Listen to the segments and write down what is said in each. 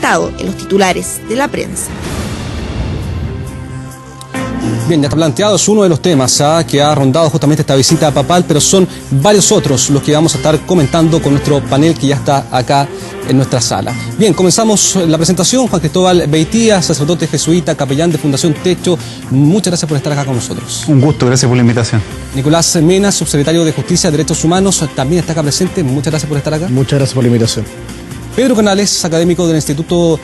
estado en los titulares de la prensa. Bien, ya está planteado, es uno de los temas que ha rondado justamente esta visita papal, pero son varios otros los que vamos a estar comentando con nuestro panel que ya está acá en nuestra sala. Bien, comenzamos la presentación. Juan Cristóbal Beitía, sacerdote jesuita, capellán de Fundación Techo, muchas gracias por estar acá con nosotros. Un gusto, gracias por la invitación. Nicolás Mena, subsecretario de Justicia y Derechos Humanos, también está acá presente, muchas gracias por estar acá. Muchas gracias por la invitación. Pedro Canales, académico del Instituto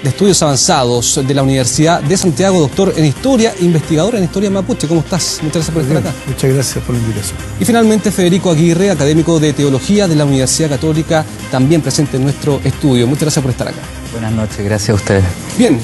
de Estudios Avanzados de la Universidad de Santiago, doctor en Historia, investigador en Historia Mapuche. ¿Cómo estás? Muchas gracias por estar acá. Muchas gracias por la invitación. Y finalmente Federico Aguirre, académico de Teología de la Universidad Católica, también presente en nuestro estudio. Muchas gracias por estar acá. Buenas noches, gracias a ustedes. Bien,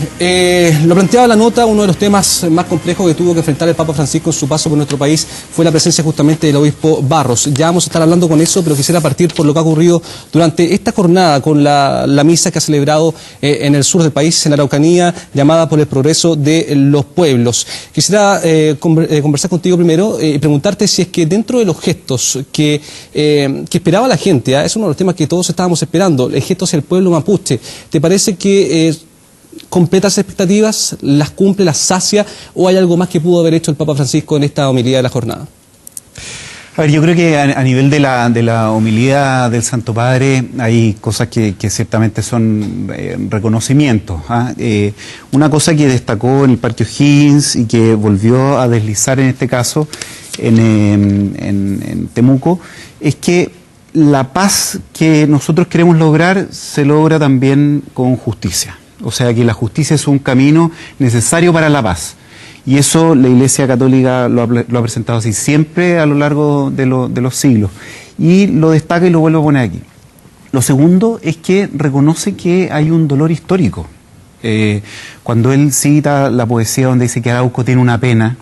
lo planteaba la nota, uno de los temas más complejos que tuvo que enfrentar el Papa Francisco en su paso por nuestro país fue la presencia justamente del obispo Barros. Ya vamos a estar hablando con eso, pero quisiera partir por lo que ha ocurrido durante esta jornada con la misa que ha celebrado en el sur del país, en la Araucanía, llamada por el progreso de los pueblos. Quisiera conversar contigo primero y preguntarte si es que dentro de los gestos que esperaba la gente, es uno de los temas que todos estábamos esperando, el gesto hacia el pueblo mapuche, ¿te parece que completa las expectativas, las cumple, las sacia, o hay algo más que pudo haber hecho el Papa Francisco en esta homilía de la jornada? A ver, yo creo que a nivel de la homilía del Santo Padre hay cosas que ciertamente son reconocimientos. Una cosa que destacó en el Parque O'Higgins y que volvió a deslizar en este caso en Temuco es que la paz que nosotros queremos lograr se logra también con justicia. O sea que la justicia es un camino necesario para la paz. Y eso la Iglesia Católica lo ha presentado así siempre a lo largo de los siglos. Y lo destaca y lo vuelvo a poner aquí. Lo segundo es que reconoce que hay un dolor histórico. Cuando él cita la poesía donde dice que Arauco tiene una pena,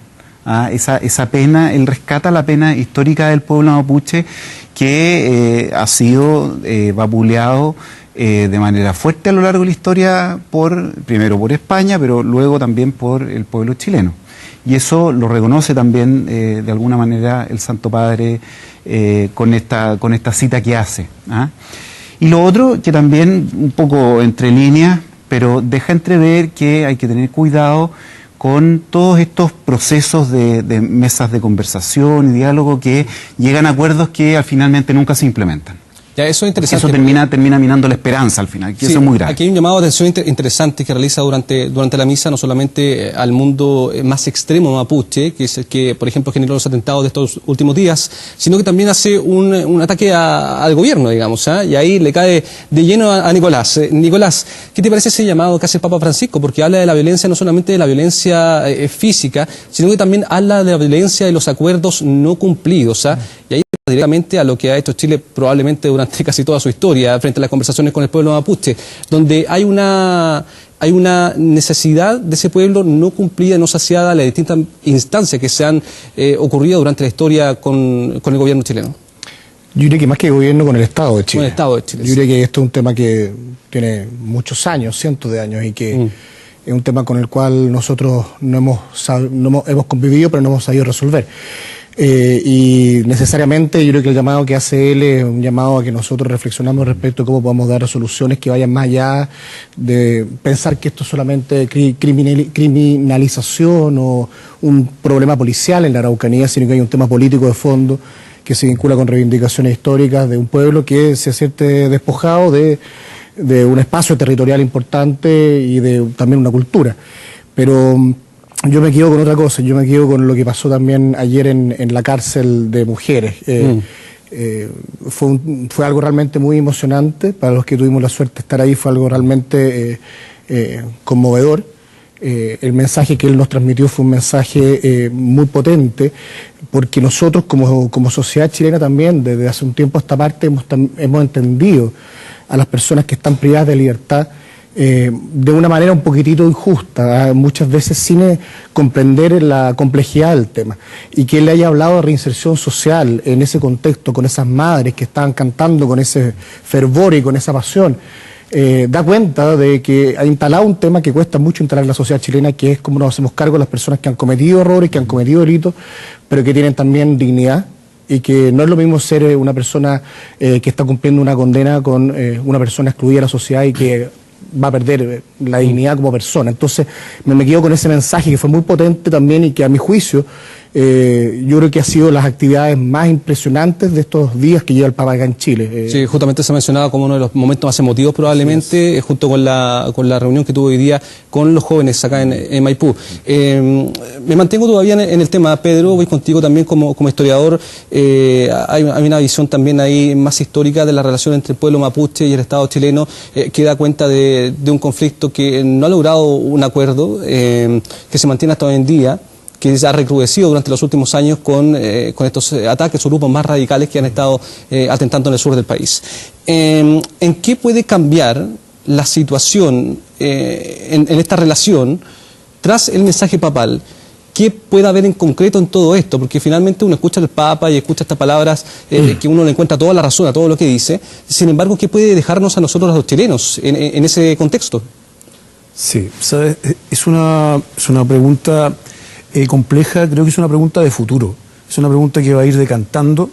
esa pena, él rescata la pena histórica del pueblo mapuche que ha sido vapuleado de manera fuerte a lo largo de la historia, primero por España, pero luego también por el pueblo chileno. Y eso lo reconoce también de alguna manera el Santo Padre con esta cita que hace. Y lo otro, que también un poco entre líneas, pero deja entrever que hay que tener cuidado con todos estos procesos de mesas de conversación y diálogo que llegan a acuerdos que finalmente nunca se implementan. Ya, eso es interesante. Eso termina minando la esperanza al final, que sí, eso es muy grave. Aquí hay un llamado de atención interesante que realiza durante la misa, no solamente al mundo más extremo mapuche, que es el que, por ejemplo, generó los atentados de estos últimos días, sino que también hace un ataque al gobierno, digamos, y ahí le cae de lleno a Nicolás. Nicolás, ¿qué te parece ese llamado que hace el Papa Francisco? Porque habla de la violencia, no solamente de la violencia física, sino que también habla de la violencia de los acuerdos no cumplidos, y ahí directamente a lo que ha hecho Chile probablemente durante casi toda su historia frente a las conversaciones con el pueblo mapuche, donde hay una necesidad de ese pueblo no cumplida, no saciada a las distintas instancias que se han ocurrido durante la historia con el gobierno chileno. Yo diría que más que gobierno, con el Estado de Chile. Con el Estado de Chile. Yo diría que esto es un tema que tiene muchos años, cientos de años, y que es un tema con el cual nosotros hemos convivido, pero no hemos sabido resolver. Y necesariamente yo creo que el llamado que hace él es un llamado a que nosotros reflexionamos respecto a cómo podemos dar soluciones que vayan más allá de pensar que esto es solamente criminalización o un problema policial en la Araucanía, sino que hay un tema político de fondo que se vincula con reivindicaciones históricas de un pueblo que se siente despojado de un espacio territorial importante y de también una cultura. Pero yo me quedo con otra cosa, yo me quedo con lo que pasó también ayer en la cárcel de mujeres. Fue algo realmente muy emocionante, para los que tuvimos la suerte de estar ahí fue algo realmente conmovedor. El mensaje que él nos transmitió fue un mensaje muy potente, porque nosotros como sociedad chilena también, desde hace un tiempo a esta parte, hemos entendido a las personas que están privadas de libertad de una manera un poquitito injusta, muchas veces sin comprender la complejidad del tema. Y que él le haya hablado de reinserción social en ese contexto, con esas madres que estaban cantando con ese fervor y con esa pasión, da cuenta de que ha instalado un tema que cuesta mucho instalar en la sociedad chilena, que es cómo nos hacemos cargo de las personas que han cometido errores, que han cometido delitos, pero que tienen también dignidad, y que no es lo mismo ser una persona que está cumpliendo una condena con una persona excluida de la sociedad y que va a perder la dignidad como persona. Entonces me quedo con ese mensaje que fue muy potente también y que a mi juicio yo creo que ha sido las actividades más impresionantes de estos días que lleva el Papa acá en Chile. Sí, justamente se mencionaba como uno de los momentos más emotivos probablemente, junto con la reunión que tuvo hoy día con los jóvenes acá en Maipú. Me mantengo todavía en el tema, Pedro, voy contigo también como historiador. Hay una visión también ahí más histórica de la relación entre el pueblo mapuche y el Estado chileno, que da cuenta de un conflicto que no ha logrado un acuerdo, que se mantiene hasta hoy en día, que se ha recrudecido durante los últimos años con estos ataques o grupos más radicales que han estado atentando en el sur del país. ¿En qué puede cambiar la situación en esta relación tras el mensaje papal? ¿Qué puede haber en concreto en todo esto? Porque finalmente uno escucha al Papa y escucha estas palabras que uno le encuentra toda la razón a todo lo que dice. Sin embargo, ¿qué puede dejarnos a nosotros los chilenos en ese contexto? Sí, ¿sabes? Es una pregunta compleja, creo que es una pregunta de futuro, es una pregunta que va a ir decantando,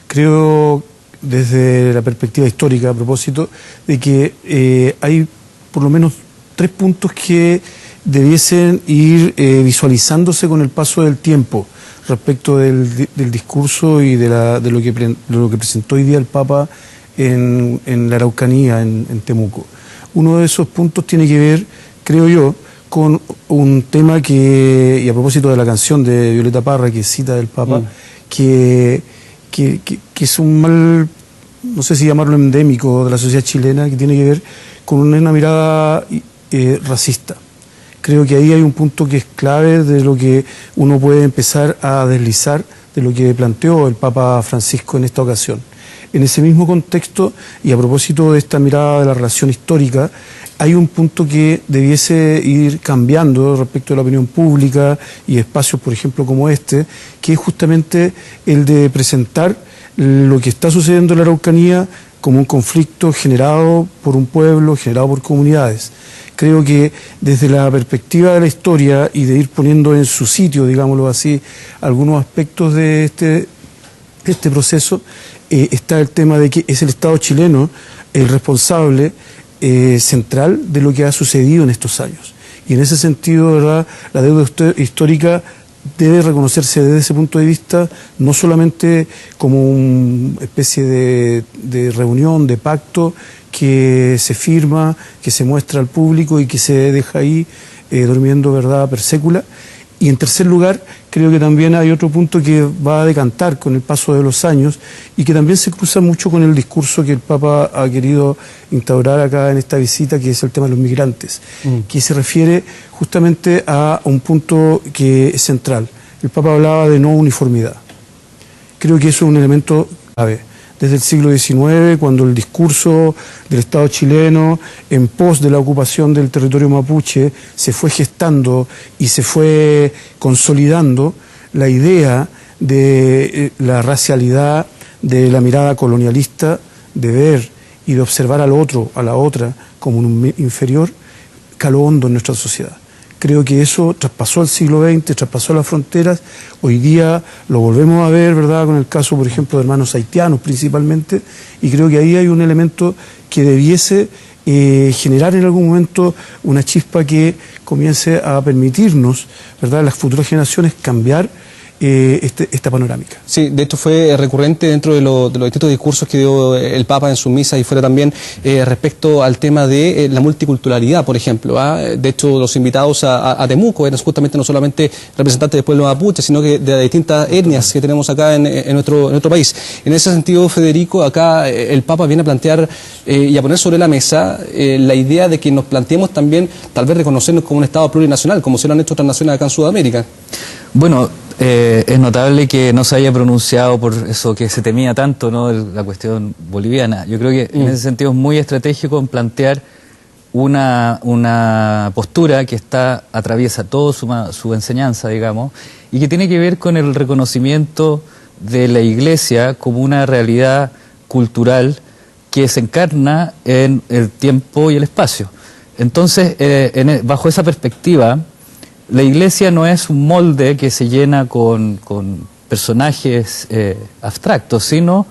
creo desde la perspectiva histórica a propósito, de que hay por lo menos 3 puntos que debiesen ir visualizándose con el paso del tiempo respecto del discurso y de lo que presentó hoy día el Papa en la Araucanía, en Temuco. Uno de esos puntos tiene que ver, creo yo, con un tema y a propósito de la canción de Violeta Parra que cita del Papa, que es un mal, no sé si llamarlo endémico de la sociedad chilena, que tiene que ver con una mirada racista. Creo que ahí hay un punto que es clave de lo que uno puede empezar a deslizar de lo que planteó el Papa Francisco en esta ocasión. En ese mismo contexto, y a propósito de esta mirada de la relación histórica, hay un punto que debiese ir cambiando respecto a la opinión pública y espacios, por ejemplo, como este, que es justamente el de presentar lo que está sucediendo en la Araucanía como un conflicto generado por un pueblo, generado por comunidades. Creo que desde la perspectiva de la historia y de ir poniendo en su sitio, digámoslo así, algunos aspectos de este proceso, está el tema de que es el Estado chileno el responsable central de lo que ha sucedido en estos años. Y en ese sentido, ¿verdad?, la deuda histórica debe reconocerse desde ese punto de vista, no solamente como una especie de reunión, de pacto que se firma, que se muestra al público y que se deja ahí durmiendo, ¿verdad?, per sécula. Y en tercer lugar, creo que también hay otro punto que va a decantar con el paso de los años y que también se cruza mucho con el discurso que el Papa ha querido instaurar acá en esta visita, que es el tema de los migrantes, que se refiere justamente a un punto que es central. El Papa hablaba de no uniformidad. Creo que eso es un elemento clave. Desde el siglo XIX, cuando el discurso del Estado chileno en pos de la ocupación del territorio mapuche se fue gestando y se fue consolidando, la idea de la racialidad, de la mirada colonialista, de ver y de observar al otro, a la otra, como un inferior, caló hondo en nuestra sociedad. Creo que eso traspasó el siglo XX, traspasó las fronteras. Hoy día lo volvemos a ver, ¿verdad?, con el caso, por ejemplo, de hermanos haitianos principalmente, y creo que ahí hay un elemento que debiese generar en algún momento una chispa que comience a permitirnos, ¿verdad?, las futuras generaciones cambiar esta panorámica. Sí, de hecho fue recurrente dentro de los distintos discursos que dio el Papa en su misa y fuera también respecto al tema de la multiculturalidad, por ejemplo. De hecho, los invitados a Temuco eran justamente no solamente representantes del pueblo mapuche, sino que de las distintas etnias que tenemos acá en nuestro país. En ese sentido, Federico, acá el Papa viene a plantear y a poner sobre la mesa la idea de que nos planteemos también, tal vez, reconocernos como un Estado plurinacional, como se lo han hecho otras naciones acá en Sudamérica. Bueno, es notable que no se haya pronunciado por eso que se temía tanto, ¿no?, la cuestión boliviana. Yo creo que en ese sentido es muy estratégico en plantear una postura que atraviesa toda su enseñanza, digamos, y que tiene que ver con el reconocimiento de la Iglesia como una realidad cultural que se encarna en el tiempo y el espacio. Entonces, bajo esa perspectiva, la Iglesia no es un molde que se llena con personajes abstractos, sino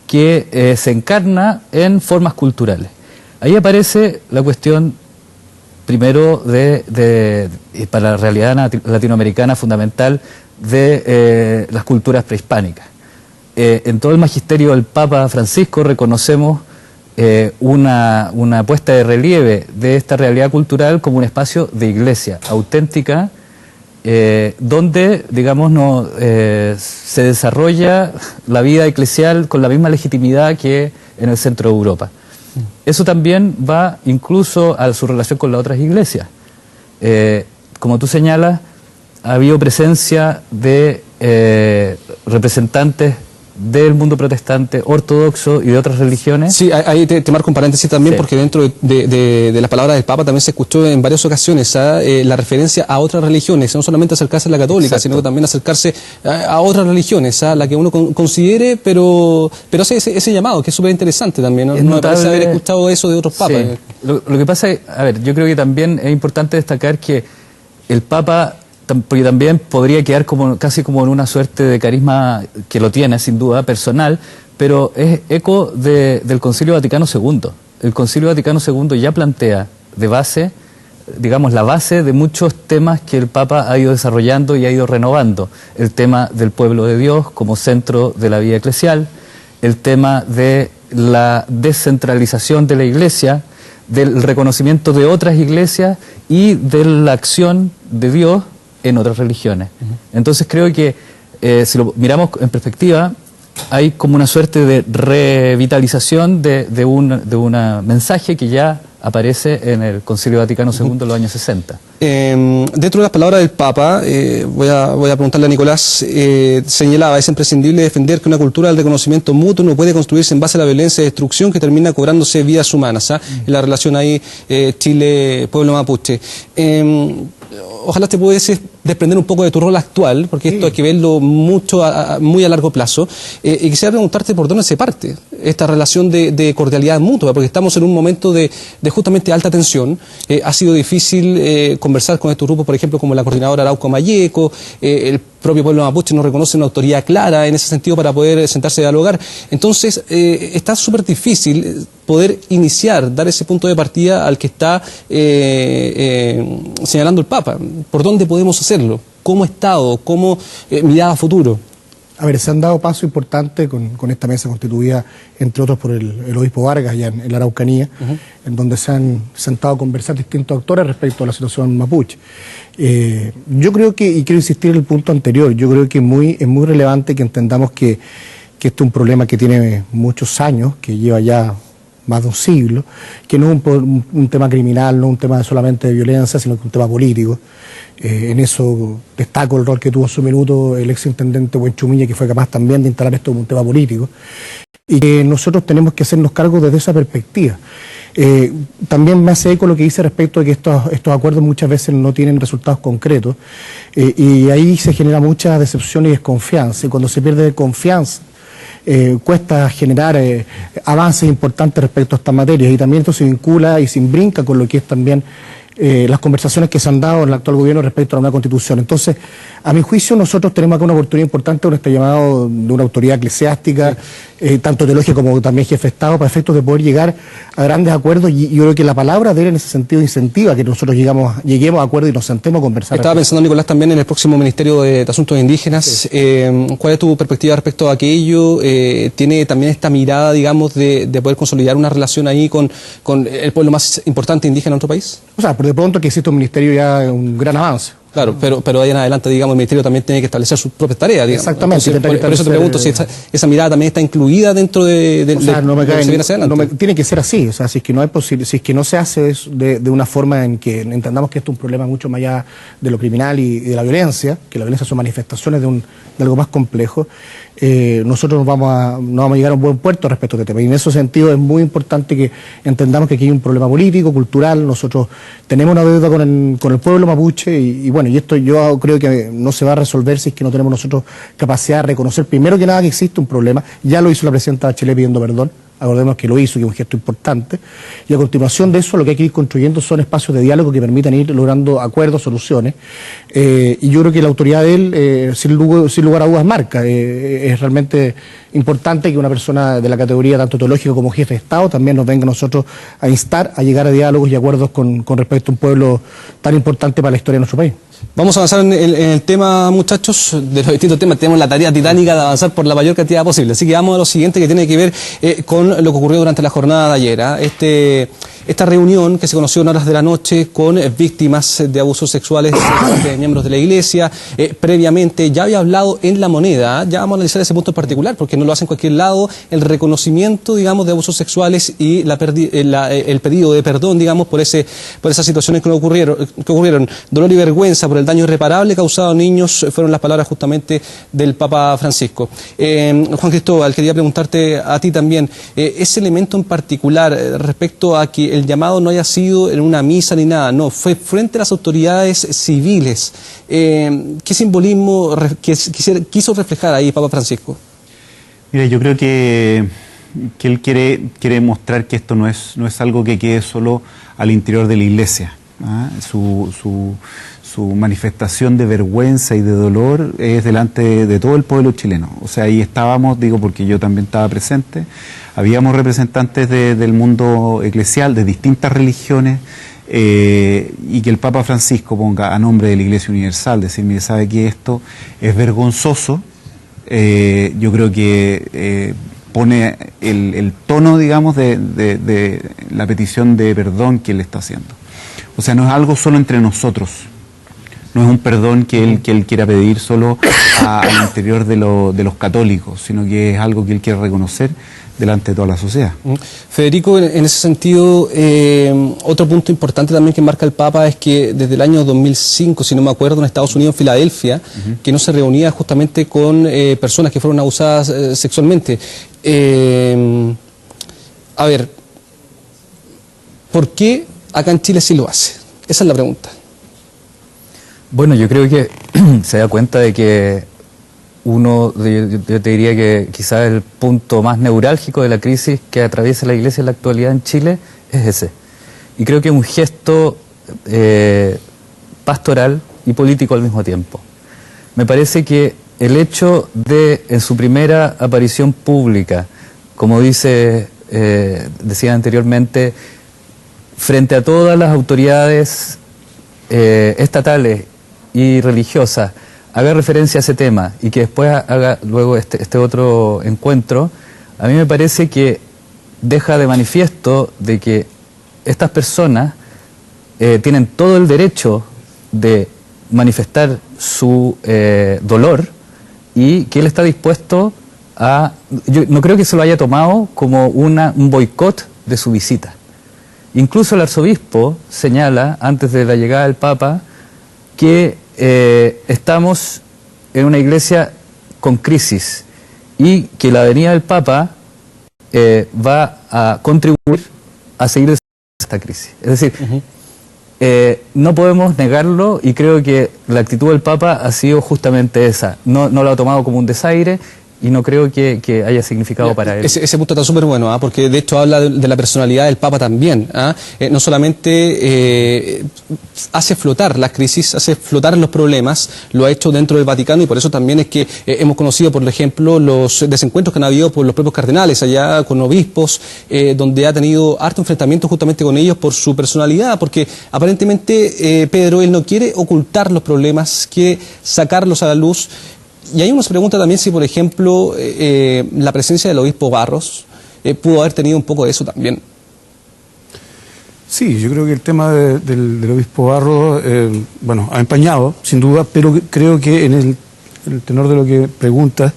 que se encarna en formas culturales. Ahí aparece la cuestión primero para la realidad latinoamericana fundamental de las culturas prehispánicas. En todo el magisterio del Papa Francisco reconocemos una puesta de relieve de esta realidad cultural como un espacio de iglesia auténtica, donde, digamos, se desarrolla la vida eclesial con la misma legitimidad que en el centro de Europa. Eso también va incluso a su relación con las otras iglesias. Como tú señalas, ha habido presencia de representantes del mundo protestante, ortodoxo y de otras religiones. Sí, ahí te marco un paréntesis también, sí, porque dentro de las palabras del Papa también se escuchó en varias ocasiones la referencia a otras religiones, no solamente acercarse a la católica, exacto, sino que también acercarse a otras religiones, a la que uno considere, pero hace ese llamado, que es súper interesante también. No me parece haber escuchado eso de otros papas. Sí. Lo que pasa es, a ver, yo creo que también es importante destacar que el Papa, porque también podría quedar casi como en una suerte de carisma, que lo tiene sin duda, personal, pero es eco del Concilio Vaticano II. El Concilio Vaticano II ya plantea de base, digamos, la base de muchos temas que el Papa ha ido desarrollando y ha ido renovando. El tema del pueblo de Dios como centro de la vida eclesial, el tema de la descentralización de la Iglesia, del reconocimiento de otras iglesias y de la acción de Dios en otras religiones. Entonces creo que si lo miramos en perspectiva, hay como una suerte de revitalización de un mensaje que ya aparece en el Concilio Vaticano II en los años 60. Dentro de las palabras del Papa, voy a preguntarle a Nicolás, señalaba, es imprescindible defender que una cultura del reconocimiento mutuo no puede construirse en base a la violencia y destrucción que termina cobrándose vidas humanas, en la relación ahí Chile-pueblo mapuche. Ojalá te pudieses desprender un poco de tu rol actual, porque esto hay que verlo muy a largo plazo, y quisiera preguntarte por dónde se parte esta relación de cordialidad mutua, porque estamos en un momento de justamente alta tensión. Ha sido difícil conversar con estos grupos, por ejemplo, como la coordinadora Arauco Mayeco, el propio pueblo mapuche no reconoce una autoridad clara en ese sentido para poder sentarse a dialogar. Entonces, está súper difícil poder dar ese punto de partida al que está señalando el Papa. ¿Por dónde podemos hacerlo? ¿Cómo Estado? ¿Cómo mirada a futuro? A ver, se han dado pasos importantes con esta mesa constituida, entre otros por el obispo Vargas, allá en la Araucanía, en donde se han sentado a conversar distintos actores respecto a la situación mapuche. Yo creo que, y quiero insistir en el punto anterior, yo creo que es muy relevante que entendamos que este es un problema que tiene muchos años, que lleva ya más de un siglo, que no es un tema criminal, no es un tema solamente de violencia, sino que es un tema político. En eso destaco el rol que tuvo en su minuto el exintendente Buenchumilla, que fue capaz también de instalar esto como un tema político. Y que nosotros tenemos que hacernos cargo desde esa perspectiva. También me hace eco lo que dice respecto a que estos acuerdos muchas veces no tienen resultados concretos, y ahí se genera mucha decepción y desconfianza. Y cuando se pierde confianza, cuesta generar avances importantes respecto a estas materias, y también esto se vincula y se imbrinca con lo que es también las conversaciones que se han dado en el actual gobierno respecto a la nueva constitución. Entonces, a mi juicio, nosotros tenemos acá una oportunidad importante con este llamado de una autoridad eclesiástica, tanto teológica como también jefe de Estado, para efectos de poder llegar a grandes acuerdos, y yo creo que la palabra de él en ese sentido incentiva que nosotros lleguemos a acuerdos y nos sentemos a conversar. Estaba pensando, Nicolás, también en el próximo Ministerio de Asuntos Indígenas. Sí. ¿Cuál es tu perspectiva respecto a aquello? ¿Tiene también esta mirada, digamos, de poder consolidar una relación ahí con el pueblo más importante indígena en nuestro país? O sea, por de pronto que existe un ministerio ya es un gran avance. Claro, pero ahí en adelante, digamos, el Ministerio también tiene que establecer sus propias tareas, digamos. Exactamente. Entonces, por eso te pregunto si esa mirada también está incluida dentro de lo que se viene hacia adelante. Tiene que ser así, o sea, si es que no hay si es que no se hace de una forma en que entendamos que esto es un problema mucho más allá de lo criminal y de la violencia, que la violencia son manifestaciones de algo más complejo, nosotros no vamos a llegar a un buen puerto respecto a este tema. Y en ese sentido es muy importante que entendamos que aquí hay un problema político, cultural. Nosotros tenemos una deuda con el pueblo mapuche, y bueno, y esto yo creo que no se va a resolver si es que no tenemos nosotros capacidad de reconocer primero que nada que existe un problema. Ya lo hizo la presidenta Bachelet pidiendo perdón acordemos que lo hizo, que es un gesto importante, y a continuación de eso lo que hay que ir construyendo son espacios de diálogo que permitan ir logrando acuerdos, soluciones, y yo creo que la autoridad de él, sin lugar a dudas, marca. Es realmente importante que una persona de la categoría tanto teológica como jefe de Estado también nos venga a nosotros a instar a llegar a diálogos y acuerdos con respecto a un pueblo tan importante para la historia de nuestro país. Vamos a avanzar en el tema, muchachos, de los distintos temas. Tenemos la tarea titánica de avanzar por la mayor cantidad posible. Así que vamos a lo siguiente, que tiene que ver con lo que ocurrió durante la jornada de ayer. Esta reunión que se conoció en horas de la noche con víctimas de abusos sexuales de miembros de la Iglesia. Previamente ya había hablado en La Moneda. Ya vamos a analizar ese punto en particular, porque no lo hace en cualquier lado. El reconocimiento, digamos, de abusos sexuales y el pedido de perdón, digamos, por esas situaciones que ocurrieron. Dolor y vergüenza por el daño irreparable causado a niños fueron las palabras justamente del Papa Francisco. Juan Cristóbal, quería preguntarte a ti también, ese elemento en particular respecto a que el llamado no haya sido en una misa ni nada, no, fue frente a las autoridades civiles. ¿Qué simbolismo quiso reflejar ahí Papa Francisco? Mira, yo creo que él quiere mostrar que esto no es algo que quede solo al interior de la Iglesia. Su manifestación de vergüenza y de dolor es delante de todo el pueblo chileno. O sea, ahí estábamos, digo porque yo también estaba presente, habíamos representantes del mundo eclesial, de distintas religiones, y que el Papa Francisco ponga a nombre de la Iglesia Universal, decir, mire, sabe que esto es vergonzoso, yo creo que pone el tono, digamos, de la petición de perdón que él está haciendo. O sea, no es algo solo entre nosotros. No es un perdón que él quiera pedir solo al interior de los católicos, sino que es algo que él quiere reconocer delante de toda la sociedad. Federico, en ese sentido, otro punto importante también que marca el Papa es que desde el año 2005, si no me acuerdo, en Estados Unidos, en Filadelfia, que no se reunía justamente con personas que fueron abusadas sexualmente. A ver, ¿por qué acá en Chile sí lo hace? Esa es la pregunta. Bueno, yo creo que se da cuenta de que yo te diría que quizás el punto más neurálgico de la crisis que atraviesa la Iglesia en la actualidad en Chile es ese. Y creo que es un gesto pastoral y político al mismo tiempo. Me parece que el hecho de, en su primera aparición pública, como decía anteriormente, frente a todas las autoridades estatales y religiosas, haga referencia a ese tema y que después haga luego este otro encuentro, a mí me parece que deja de manifiesto de que estas personas tienen todo el derecho de manifestar su dolor y que él está dispuesto a... Yo no creo que se lo haya tomado como un boicot de su visita. Incluso el arzobispo señala, antes de la llegada del Papa, que estamos en una iglesia con crisis y que la venida del Papa va a contribuir a seguir esta crisis. Es decir, no podemos negarlo y creo que la actitud del Papa ha sido justamente esa. No lo ha tomado como un desaire y no creo que haya significado para él. Ese punto está súper bueno, porque de hecho habla de la personalidad del Papa también. No solamente hace flotar las crisis, hace flotar los problemas, lo ha hecho dentro del Vaticano y por eso también es que hemos conocido, por ejemplo, los desencuentros que han habido por los propios cardenales allá con obispos, donde ha tenido harto enfrentamiento justamente con ellos por su personalidad, porque aparentemente Pedro, él no quiere ocultar los problemas, quiere sacarlos a la luz. Y ahí uno se pregunta también si, por ejemplo, la presencia del obispo Barros pudo haber tenido un poco de eso también. Sí, yo creo que el tema del obispo Barros, ha empañado, sin duda, pero creo que en el tenor de lo que preguntas,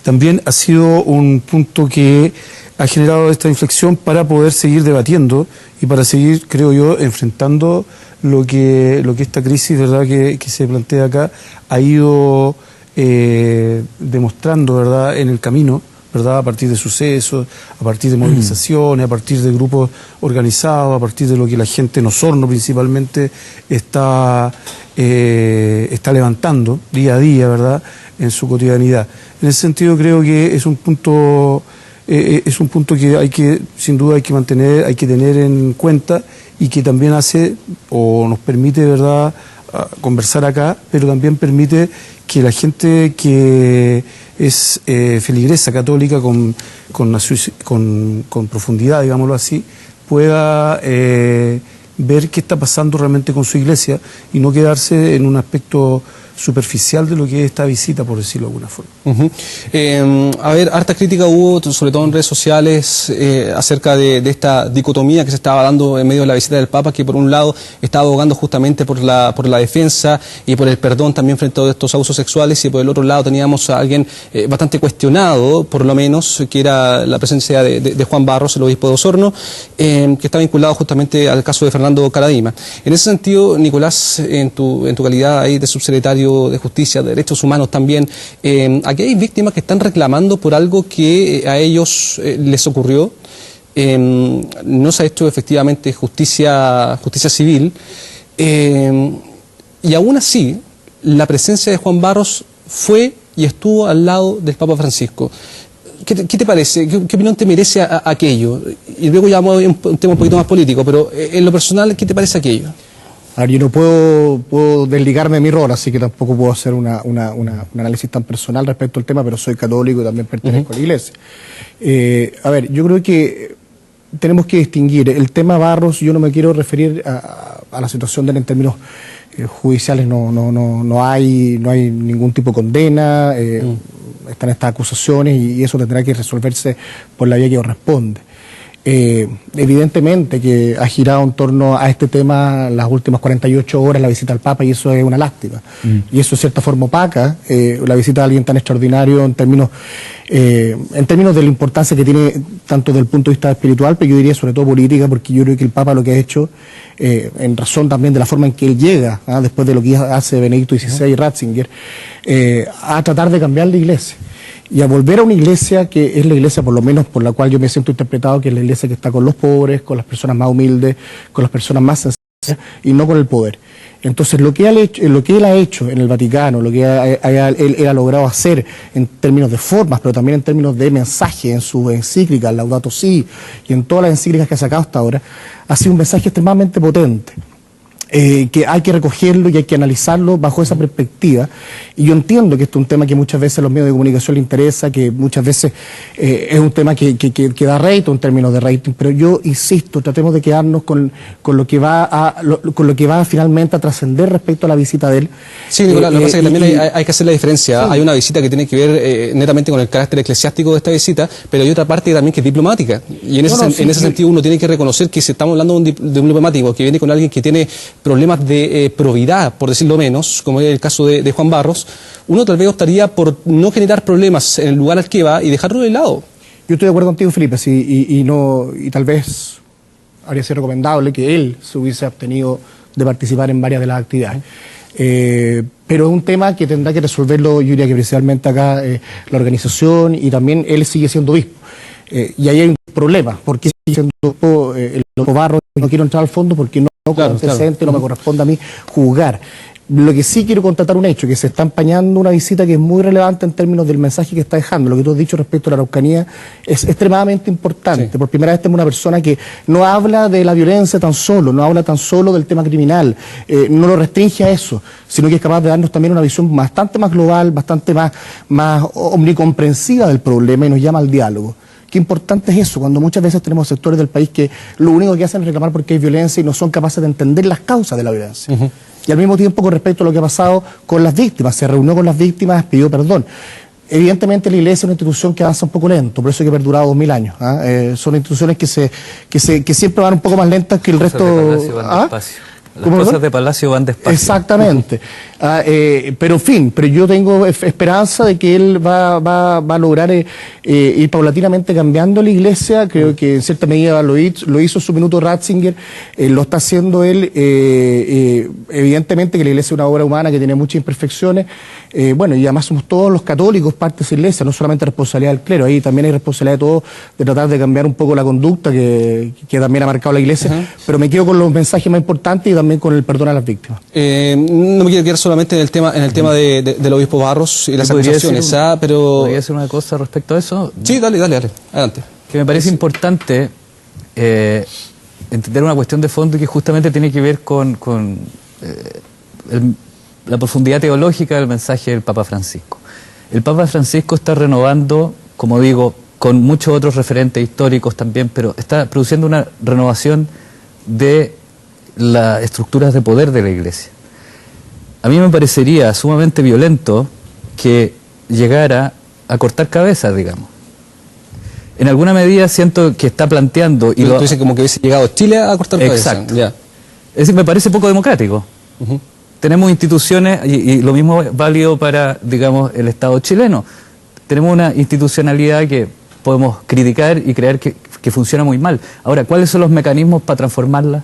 también ha sido un punto que ha generado esta inflexión para poder seguir debatiendo y para seguir, creo yo, enfrentando lo que esta crisis, ¿verdad?, que se plantea acá, ha ido demostrando, ¿verdad?, en el camino, ¿verdad?, a partir de sucesos, a partir de movilizaciones, a partir de grupos organizados, a partir de lo que la gente en Osorno principalmente está levantando día a día, ¿verdad?, en su cotidianidad. En ese sentido creo que es un punto es un punto que sin duda hay que mantener, hay que tener en cuenta y que también hace o nos permite, de verdad, conversar acá, pero también permite que la gente que es feligresa católica con profundidad, digámoslo así, pueda ver qué está pasando realmente con su iglesia y no quedarse en un aspecto superficial de lo que es esta visita, por decirlo de alguna forma. A ver, harta crítica hubo, sobre todo en redes sociales, acerca de esta dicotomía que se estaba dando en medio de la visita del Papa, que por un lado estaba abogando justamente por la defensa y por el perdón también frente a estos abusos sexuales, y por el otro lado teníamos a alguien bastante cuestionado, por lo menos, que era la presencia de Juan Barros, el obispo de Osorno, que está vinculado justamente al caso de Fernando Karadima. En ese sentido, Nicolás, en tu calidad ahí de subsecretario de Justicia, de Derechos Humanos también, aquí hay víctimas que están reclamando por algo que a ellos les ocurrió. No se ha hecho efectivamente justicia civil, y aún así la presencia de Juan Barros fue y estuvo al lado del Papa Francisco. ¿Qué te parece? ¿Qué opinión te merece aquello? Y luego ya vamos a un tema un poquito más político, pero en lo personal, ¿qué te parece aquello? A ver, yo no puedo desligarme de mi rol, así que tampoco puedo hacer un análisis tan personal respecto al tema, pero soy católico y también pertenezco a la Iglesia. A ver, yo creo que tenemos que distinguir. El tema Barros, yo no me quiero referir a la situación de él en términos judiciales, no hay ningún tipo de condena, están estas acusaciones y eso tendrá que resolverse por la vía que corresponde. Evidentemente que ha girado en torno a este tema las últimas 48 horas la visita al Papa, y eso es una lástima. Y eso de cierta forma opaca la visita de alguien tan extraordinario en términos de la importancia que tiene tanto desde el punto de vista espiritual, pero yo diría sobre todo política, porque yo creo que el Papa lo que ha hecho, en razón también de la forma en que él llega, después de lo que hace Benedicto XVI y Ratzinger, a tratar de cambiar la Iglesia. Y a volver a una iglesia que es la iglesia, por lo menos por la cual yo me siento interpretado, que es la iglesia que está con los pobres, con las personas más humildes, con las personas más sencillas y no con el poder. Entonces lo que él ha hecho en el Vaticano, lo que él ha logrado hacer en términos de formas, pero también en términos de mensaje, en sus encíclicas, Laudato Si, y en todas las encíclicas que ha sacado hasta ahora, ha sido un mensaje extremadamente potente. Que hay que recogerlo y hay que analizarlo bajo esa perspectiva, y yo entiendo que esto es un tema que muchas veces a los medios de comunicación les interesa, que muchas veces es un tema que da rédito en términos de rating, pero yo insisto, tratemos de quedarnos con lo que va finalmente a trascender respecto a la visita de él. Sí, Nicolás, lo que pasa es que también hay que hacer la diferencia. Sí. Hay una visita que tiene que ver netamente con el carácter eclesiástico de esta visita, pero hay otra parte también que es diplomática, y en ese sentido uno tiene que reconocer que si estamos hablando de un diplomático que viene con alguien que tiene problemas de probidad, por decirlo menos, como es el caso de Juan Barros, uno tal vez optaría por no generar problemas en el lugar al que va y dejarlo de lado. Yo estoy de acuerdo contigo, Felipe, sí, y tal vez habría sido recomendable que él se hubiese abstenido de participar en varias de las actividades. Pero es un tema que tendrá que resolverlo, yo diría que principalmente acá la organización, y también él sigue siendo obispo. Y ahí hay un problema, porque sigue siendo el Barros, no quiero entrar al fondo porque no me corresponde a mí juzgar. Lo que sí quiero constatar un hecho, que se está empañando una visita que es muy relevante en términos del mensaje que está dejando. Lo que tú has dicho respecto a la Araucanía es extremadamente importante. Sí. Por primera vez tenemos una persona que no habla de la violencia tan solo, no habla tan solo del tema criminal, no lo restringe a eso, sino que es capaz de darnos también una visión bastante más global, bastante más omnicomprensiva del problema, y nos llama al diálogo. Qué importante es eso, cuando muchas veces tenemos sectores del país que lo único que hacen es reclamar porque hay violencia y no son capaces de entender las causas de la violencia. Y al mismo tiempo, con respecto a lo que ha pasado con las víctimas, se reunió con las víctimas, pidió perdón. Evidentemente la Iglesia es una institución que avanza un poco lento, por eso que ha perdurado 2000 años. Son instituciones que siempre van un poco más lentas que el resto. Las cosas de Palacio van despacio. Exactamente. Pero en fin, pero yo tengo esperanza de que él va a lograr ir paulatinamente cambiando la Iglesia. Creo que en cierta medida lo hizo en su minuto Ratzinger, lo está haciendo él. Evidentemente que la Iglesia es una obra humana que tiene muchas imperfecciones. Bueno, y además somos todos los católicos parte de esa Iglesia, no solamente responsabilidad del clero, ahí también hay responsabilidad de todos de tratar de cambiar un poco la conducta que también ha marcado la Iglesia. Pero me quedo con los mensajes más importantes y también también con el perdón a las víctimas. No me quiero quedar solamente en el tema del obispo Barros y las acusaciones, pero... ¿Podría decir una cosa respecto a eso? Sí, dale, adelante. Que me parece importante entender una cuestión de fondo que justamente tiene que ver con la profundidad teológica del mensaje del Papa Francisco. El Papa Francisco está renovando, como digo, con muchos otros referentes históricos también, pero está produciendo una renovación de las estructuras de poder de la Iglesia. A mí me parecería sumamente violento que llegara a cortar cabezas, digamos. En alguna medida siento que está planteando... Y tú dices como que hubiese llegado Chile a cortar cabezas. Exacto. Ya. Es decir, me parece poco democrático. Tenemos instituciones, y lo mismo es válido para, digamos, el Estado chileno. Tenemos una institucionalidad que podemos criticar y creer que funciona muy mal. Ahora, ¿cuáles son los mecanismos para transformarla?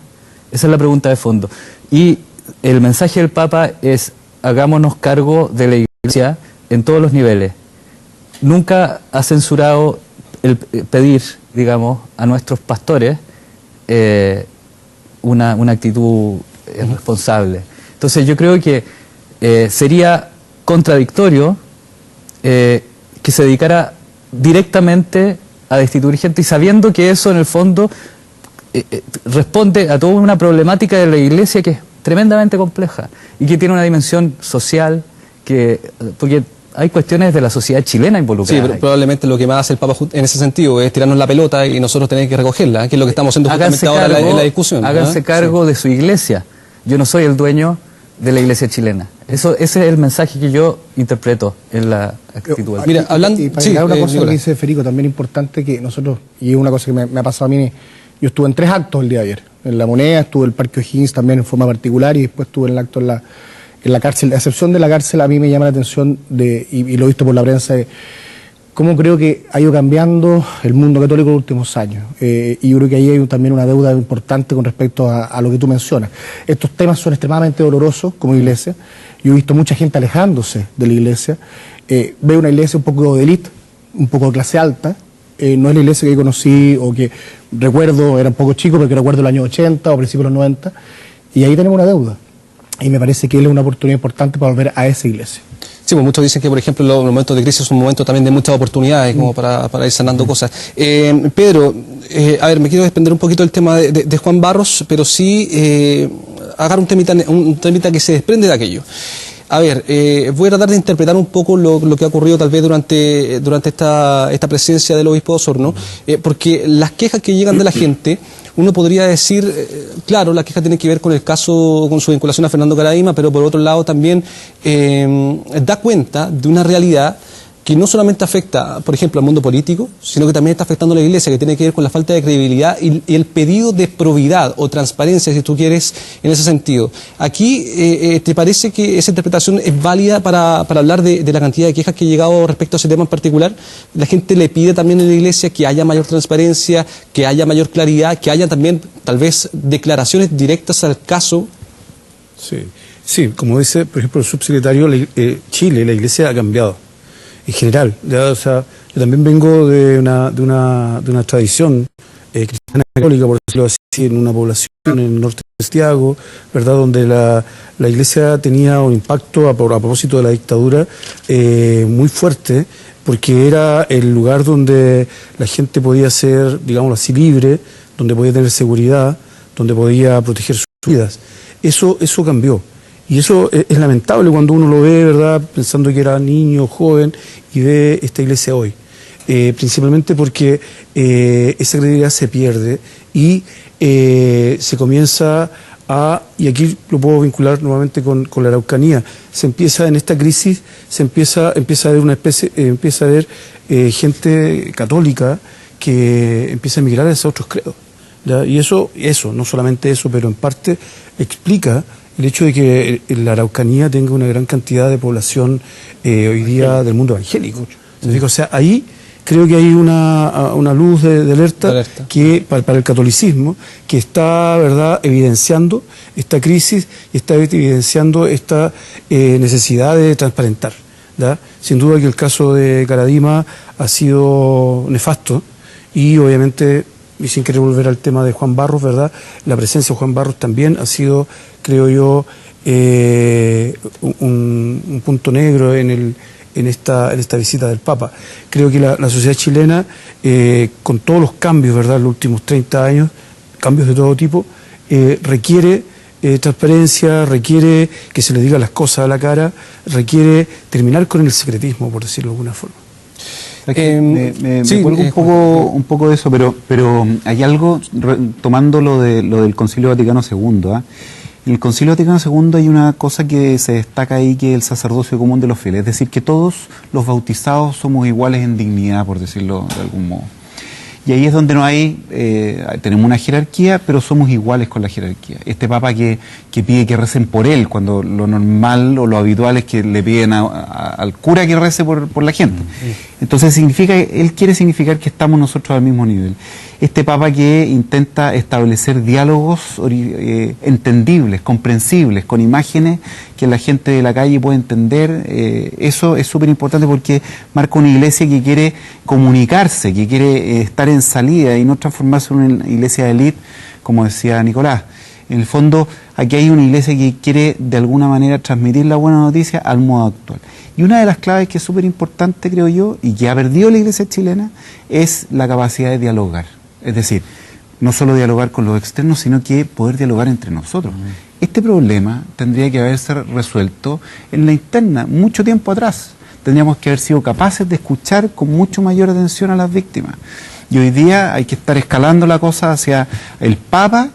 Esa es la pregunta de fondo. Y el mensaje del Papa es: hagámonos cargo de la Iglesia en todos los niveles. Nunca ha censurado el pedir, digamos, a nuestros pastores una actitud responsable. Entonces yo creo que sería contradictorio que se dedicara directamente a destituir gente y sabiendo que eso en el fondo responde a toda una problemática de la Iglesia que es tremendamente compleja y que tiene una dimensión social, porque hay cuestiones de la sociedad chilena involucradas. Sí, pero probablemente lo que más hace el Papa en ese sentido es tirarnos la pelota y nosotros tenemos que recogerla, que es lo que estamos haciendo justamente ahora en la discusión. Háganse cargo de su Iglesia. Yo no soy el dueño de la Iglesia chilena. Ese es el mensaje que yo interpreto en la actitud. Mira, hablando... Y para agregar una cosa que dice Federico, también importante que nosotros, y es una cosa que me ha pasado a mí, yo estuve en 3 actos el día de ayer. En La Moneda, estuve en el Parque O'Higgins también en forma particular y después estuve en el acto en la cárcel. La excepción de la cárcel a mí me llama la atención, y lo he visto por la prensa, de cómo creo que ha ido cambiando el mundo católico en los últimos años. Y yo creo que ahí hay también una deuda importante con respecto a lo que tú mencionas. Estos temas son extremadamente dolorosos como iglesia. Yo he visto mucha gente alejándose de la iglesia. Veo una iglesia un poco de élite, un poco de clase alta. No es la iglesia que conocí o que recuerdo, era un poco chico, porque recuerdo el año 80 o principios de los 90. Y ahí tenemos una deuda. Y me parece que es una oportunidad importante para volver a esa iglesia. Sí, pues muchos dicen que, por ejemplo, los momentos de crisis son momentos también de muchas oportunidades, como para ir sanando cosas. Pedro, a ver, me quiero desprender un poquito del tema de Juan Barros, pero sí agarrar un temita que se desprende de aquello. A ver, voy a tratar de interpretar un poco lo que ha ocurrido tal vez durante esta presencia del obispo de Osorno, porque las quejas que llegan de la gente, uno podría decir, claro, la queja tiene que ver con el caso, con su vinculación a Fernando Karadima, pero por otro lado también da cuenta de una realidad que no solamente afecta, por ejemplo, al mundo político, sino que también está afectando a la Iglesia, que tiene que ver con la falta de credibilidad y el pedido de probidad o transparencia, si tú quieres, en ese sentido. Aquí, ¿te parece que esa interpretación es válida para hablar de la cantidad de quejas que ha llegado respecto a ese tema en particular? La gente le pide también a la Iglesia que haya mayor transparencia, que haya mayor claridad, que haya también, tal vez, declaraciones directas al caso. Sí, como dice, por ejemplo, el subsecretario, Chile, la Iglesia ha cambiado. En general, ¿ya? O sea, yo también vengo de una tradición cristiana católica, por decirlo así, en una población en el norte de Santiago, ¿verdad?, donde la Iglesia tenía un impacto a propósito de la dictadura muy fuerte, porque era el lugar donde la gente podía ser, digámoslo así, libre, donde podía tener seguridad, donde podía proteger sus vidas. Eso cambió. Y eso es lamentable cuando uno lo ve, ¿verdad?, pensando que era niño, joven, y ve esta iglesia hoy. Principalmente porque esa credibilidad se pierde y se comienza y aquí lo puedo vincular nuevamente con la Araucanía, se empieza en esta crisis, empieza a ver gente católica que empieza a emigrar hacia otros credos, ¿ya? Y eso, no solamente eso, pero en parte explica el hecho de que la Araucanía tenga una gran cantidad de población hoy día del mundo evangélico. O sea, ahí creo que hay una luz de alerta que para el catolicismo que está, ¿verdad?, evidenciando esta crisis y está evidenciando esta necesidad de transparentar, ¿verdad? Sin duda que el caso de Karadima ha sido nefasto y obviamente y sin querer volver al tema de Juan Barros, ¿verdad? La presencia de Juan Barros también ha sido, creo yo, un punto negro en esta visita del Papa. Creo que la sociedad chilena, con todos los cambios, ¿verdad?, en los últimos 30 años, cambios de todo tipo, requiere transparencia, requiere que se le diga las cosas a la cara, requiere terminar con el secretismo, por decirlo de alguna forma. Me cuelgo un poco de eso, pero hay algo, tomando lo del Concilio Vaticano II, ¿eh? En el Concilio Vaticano II hay una cosa que se destaca ahí, que es el sacerdocio común de los fieles, es decir, que todos los bautizados somos iguales en dignidad, por decirlo de algún modo. Y ahí es donde no hay, tenemos una jerarquía, pero somos iguales con la jerarquía. Este Papa que pide que recen por él, cuando lo normal o lo habitual es que le piden al cura que rece por la gente. Entonces él quiere significar que estamos nosotros al mismo nivel. Este Papa que intenta establecer diálogos entendibles, comprensibles, con imágenes que la gente de la calle puede entender, eso es súper importante porque marca una iglesia que quiere comunicarse, que quiere estar en salida y no transformarse en una iglesia de élite, como decía Nicolás. En el fondo, aquí hay una iglesia que quiere de alguna manera transmitir la buena noticia al modo actual. Y una de las claves que es súper importante, creo yo, y que ha perdido la iglesia chilena, es la capacidad de dialogar. Es decir, no solo dialogar con los externos, sino que poder dialogar entre nosotros. Este problema tendría que haberse resuelto en la interna, mucho tiempo atrás. Tendríamos que haber sido capaces de escuchar con mucho mayor atención a las víctimas. Y hoy día hay que estar escalando la cosa hacia el Papa,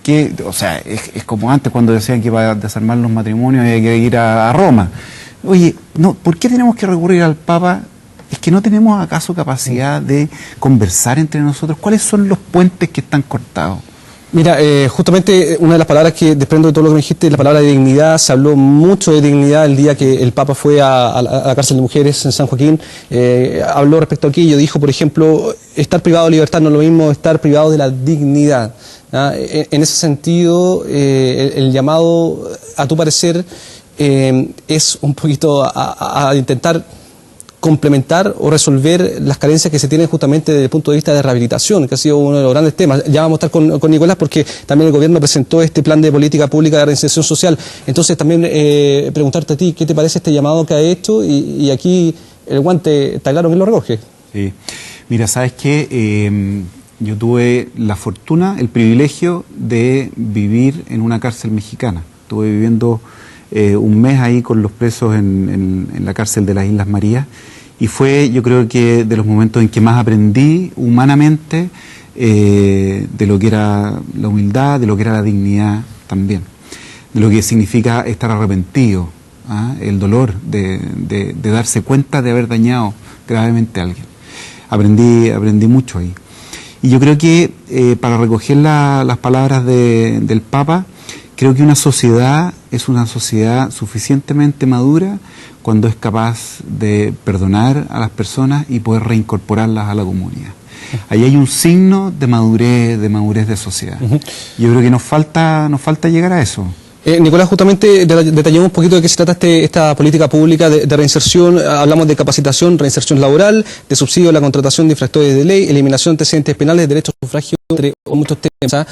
que, o sea, es como antes cuando decían que para desarmar los matrimonios había que ir a Roma. Oye, no, ¿por qué tenemos que recurrir al Papa? ¿Es que no tenemos acaso capacidad de conversar entre nosotros? ¿Cuáles son los puentes que están cortados? Mira, justamente una de las palabras que desprendo de todo lo que me dijiste, la palabra de dignidad. Se habló mucho de dignidad el día que el Papa fue a la cárcel de mujeres en San Joaquín. Habló respecto a aquello, dijo, por ejemplo, estar privado de libertad no es lo mismo estar privado de la dignidad. En ese sentido, el llamado, a tu parecer, es un poquito a intentar complementar o resolver las carencias que se tienen justamente desde el punto de vista de rehabilitación, que ha sido uno de los grandes temas. Ya vamos a estar con Nicolás porque también el gobierno presentó este plan de política pública de reinserción social. Entonces también preguntarte a ti, ¿qué te parece este llamado que ha hecho? Y aquí el guante está claro que lo recoge. Sí, mira, ¿sabes qué? Yo tuve la fortuna, el privilegio de vivir en una cárcel mexicana. Estuve viviendo un mes ahí con los presos en la cárcel de las Islas Marías. Y fue, yo creo que, de los momentos en que más aprendí humanamente de lo que era la humildad, de lo que era la dignidad también, de lo que significa estar arrepentido, el dolor de darse cuenta de haber dañado gravemente a alguien. Aprendí mucho ahí. Y yo creo que para recoger las palabras del Papa, creo que una sociedad es una sociedad suficientemente madura cuando es capaz de perdonar a las personas y poder reincorporarlas a la comunidad. Ahí hay un signo de madurez de sociedad. Yo creo que nos falta llegar a eso. Nicolás, justamente detallamos un poquito de qué se trata esta política pública de reinserción. Hablamos de capacitación, reinserción laboral, de subsidio a la contratación de infractores de ley, eliminación de antecedentes penales, derecho a sufragio, entre muchos temas.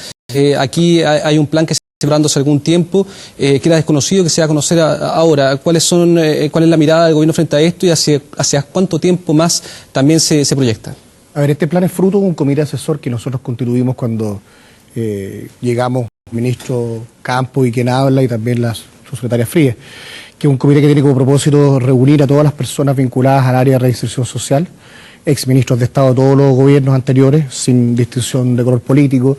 Aquí hay un plan que se está celebrando hace algún tiempo, que era desconocido, que se va a conocer ahora. ¿Cuál es la mirada del gobierno frente a esto y hacia cuánto tiempo más también se proyecta? A ver, este plan es fruto de un comité asesor que nosotros constituimos cuando llegamos, ministro Campos y quien habla, y también la subsecretaria Fríes, que es un comité que tiene como propósito reunir a todas las personas vinculadas al área de reinserción social, exministros de Estado de todos los gobiernos anteriores, sin distinción de color político,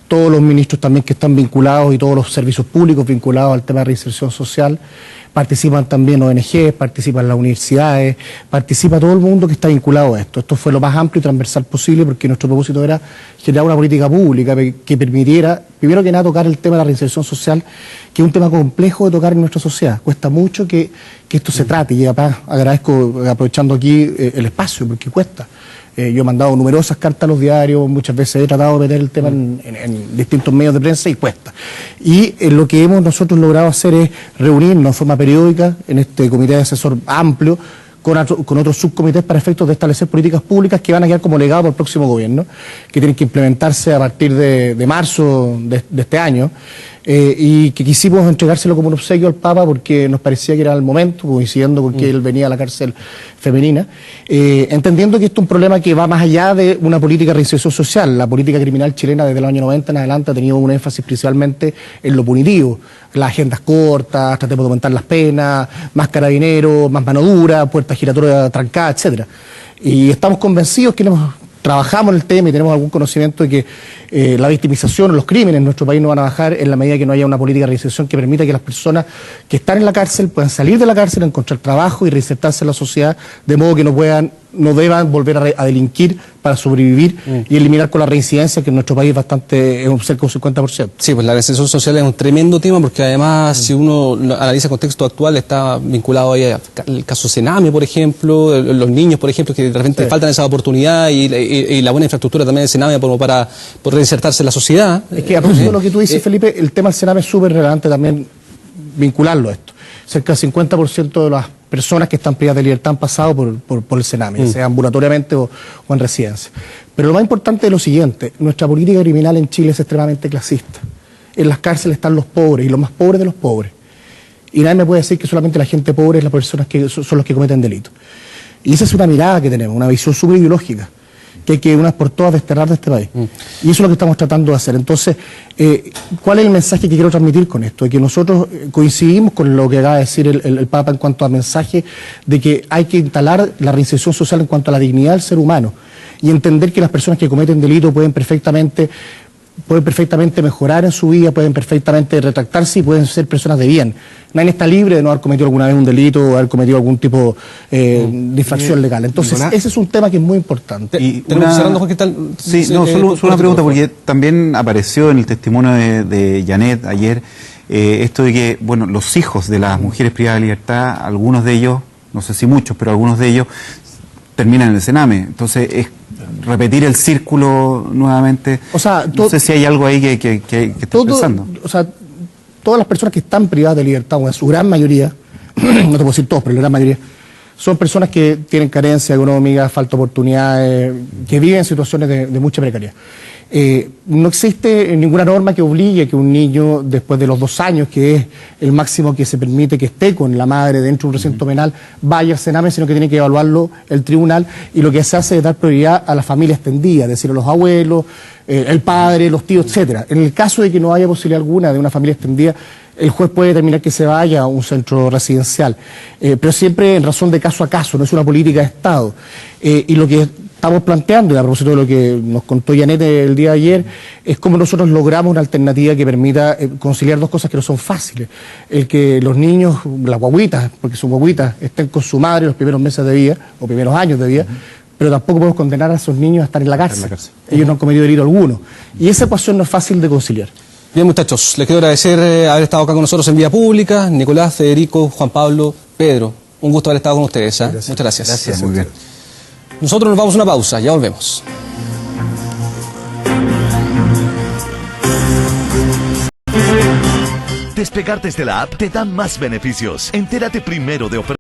todos los ministros también que están vinculados y todos los servicios públicos vinculados al tema de reinserción social. Participan también ONG, participan las universidades, participa todo el mundo que está vinculado a esto. Esto fue lo más amplio y transversal posible porque nuestro propósito era generar una política pública que permitiera, primero que nada, tocar el tema de la reinserción social, que es un tema complejo de tocar en nuestra sociedad. Cuesta mucho que esto se trate y agradezco, aprovechando aquí el espacio, porque cuesta. Yo he mandado numerosas cartas a los diarios, muchas veces he tratado de meter el tema en distintos medios de prensa y cuesta. Y lo que nosotros logrado hacer es reunirnos de forma periódica en este comité de asesor amplio con otros subcomités para efectos de establecer políticas públicas que van a quedar como legado para el próximo gobierno, que tienen que implementarse a partir de marzo de este año, y que quisimos entregárselo como un obsequio al Papa porque nos parecía que era el momento, coincidiendo con que él venía a la cárcel femenina, entendiendo que esto es un problema que va más allá de una política de reinserción social. La política criminal chilena desde los años 90 en adelante ha tenido un énfasis principalmente en lo punitivo, las agendas cortas, tratemos de aumentar las penas, más carabineros, más mano dura, puertas giratorias trancadas, etcétera. Y estamos convencidos que trabajamos en el tema y tenemos algún conocimiento de que la victimización o los crímenes en nuestro país no van a bajar en la medida que no haya una política de reinserción que permita que las personas que están en la cárcel puedan salir de la cárcel, encontrar trabajo y reinsertarse en la sociedad, de modo que no deban volver a delinquir para sobrevivir y eliminar con la reincidencia, que en nuestro país es bastante, es cerca de un 50%. Sí, pues la reinserción social es un tremendo tema porque además si uno analiza el contexto actual está vinculado ahí al caso Sename, por ejemplo, los niños, por ejemplo, que de repente faltan esa oportunidad y la buena infraestructura también del Sename como para reinsertarse en la sociedad. Es que a propósito de lo que tú dices, Felipe, el tema del Sename es súper relevante también vincularlo a esto. Cerca del 50% de las personas que están privadas de libertad han pasado por el Sename, sea ambulatoriamente o en residencia. Pero lo más importante es lo siguiente: nuestra política criminal en Chile es extremadamente clasista. En las cárceles están los pobres y los más pobres de los pobres. Y nadie me puede decir que solamente la gente pobre es las personas que son los que cometen delitos. Y esa es una mirada que tenemos, una visión súper ideológica, que hay que unas por todas desterrar de este país. Y eso es lo que estamos tratando de hacer. Entonces, ¿cuál es el mensaje que quiero transmitir con esto? De que nosotros coincidimos con lo que acaba de decir el Papa en cuanto a mensaje de que hay que instalar la reinserción social en cuanto a la dignidad del ser humano y entender que las personas que cometen delito pueden perfectamente mejorar en su vida, pueden perfectamente retractarse y pueden ser personas de bien. Nadie está libre de no haber cometido alguna vez un delito o haber cometido algún tipo de infracción legal. Entonces, ese es un tema que es muy importante. Y cerrando, Juan Cristal. Solo una pregunta, porque también apareció en el testimonio de Janet ayer esto de que, bueno, los hijos de las mujeres privadas de libertad, algunos de ellos, no sé si muchos, pero algunos de ellos terminan en el Sename. Entonces, es repetir el círculo nuevamente. O sea, no sé si hay algo ahí que estés pensando. O sea, todas las personas que están privadas de libertad, o en su gran mayoría, no te puedo decir todos, pero la gran mayoría, son personas que tienen carencia económica, falta de oportunidades, que viven situaciones de mucha precariedad. No existe ninguna norma que obligue que un niño, después de los 2 años, que es el máximo que se permite que esté con la madre dentro de un recinto penal, vaya al Sename, sino que tiene que evaluarlo el tribunal, y lo que se hace es dar prioridad a la familia extendida, es decir, a los abuelos, el padre, los tíos, etcétera. En el caso de que no haya posibilidad alguna de una familia extendida, el juez puede determinar que se vaya a un centro residencial, pero siempre en razón de caso a caso, no es una política de Estado. Y lo que estamos planteando, y a propósito de lo que nos contó Janet el día de ayer, es cómo nosotros logramos una alternativa que permita conciliar 2 cosas que no son fáciles. El que los niños, las guaguitas, porque son guaguitas, estén con su madre los primeros meses de vida, o primeros años de vida, pero tampoco podemos condenar a esos niños a estar en la cárcel. Ellos no han cometido delito alguno. Y esa ecuación no es fácil de conciliar. Bien, muchachos, les quiero agradecer haber estado acá con nosotros en Vía Pública. Nicolás, Federico, Juan Pablo, Pedro, un gusto haber estado con ustedes. Muchas gracias. Gracias. Muy bien. Nosotros nos vamos a una pausa, ya volvemos. Despegar desde la app te da más beneficios. Entérate primero de ofertas.